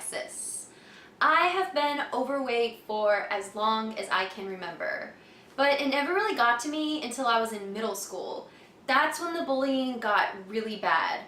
Texas. I have been overweight for as long as I can remember, but it never really got to me until I was in middle school. That's when the bullying got really bad.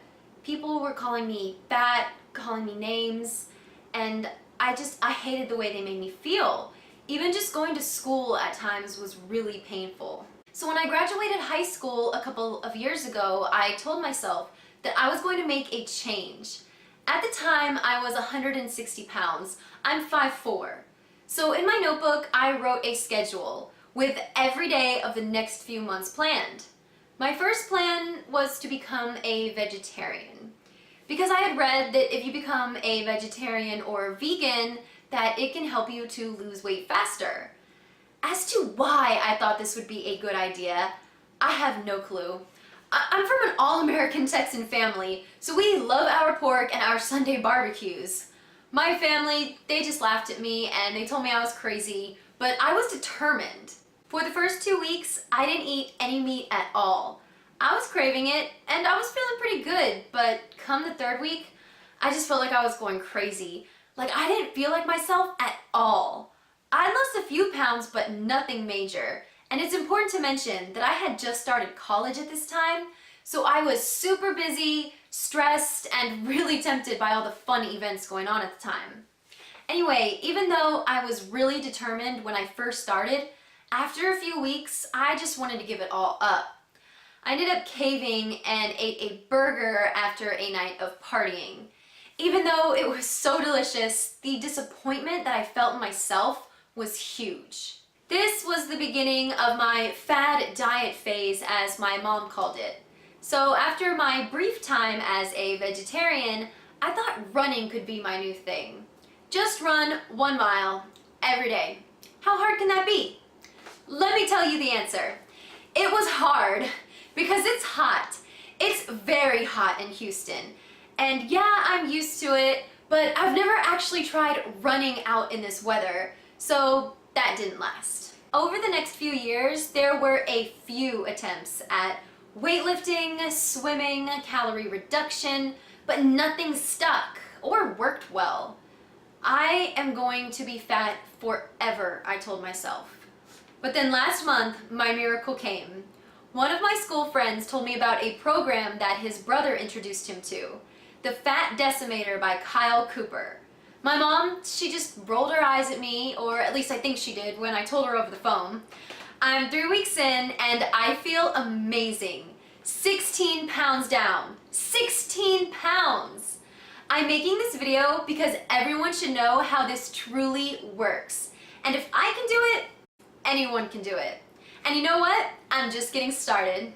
People were calling me fat, calling me names, and I hated the way they made me feel. Even just going to school at times was really painful. So when I graduated high school a couple of years ago, I told myself that I was going to make a change. At the time, I was 160 pounds. I'm 5'4". So in my notebook, I wrote a schedule with every day of the next few months planned. My first plan was to become a vegetarian, because I had read that if you become a vegetarian or vegan, that it can help you to lose weight faster. As to why I thought this would be a good idea, I have no clue. I'm from an all-American Texan family, so we love our pork and our Sunday barbecues. My family, they just laughed at me and they told me I was crazy, but I was determined. For the first 2 weeks, I didn't eat any meat at all. I was craving it and I was feeling pretty good, but come the third week, I just felt like I was going crazy. Like I didn't feel like myself at all. I lost a few pounds, but nothing major. And it's important to mention that I had just started college at this time, so I was super busy, stressed, and really tempted by all the fun events going on at the time. Anyway, even though I was really determined when I first started, after a few weeks, I just wanted to give it all up. I ended up caving and ate a burger after a night of partying. Even though it was so delicious, the disappointment that I felt in myself was huge. This was the beginning of my fad diet phase, as my mom called it. So after my brief time as a vegetarian, I thought running could be my new thing. Just run 1 mile every day. How hard can that be? Let me tell you the answer. It was hard because it's hot. It's very hot in Houston. And yeah, I'm used to it, but I've never actually tried running out in this weather, so that didn't last. Over the next few years, there were a few attempts at weightlifting, swimming, calorie reduction, but nothing stuck or worked well. I am going to be fat forever, I told myself. But then last month, my miracle came. One of my school friends told me about a program that his brother introduced him to, the Fat Decimator by Kyle Cooper. My mom, she just rolled her eyes at me, or at least I think she did when I told her over the phone. I'm 3 weeks in and I feel amazing. 16 pounds down. 16 pounds! I'm making this video because everyone should know how this truly works. And if I can do it, anyone can do it. And you know what? I'm just getting started.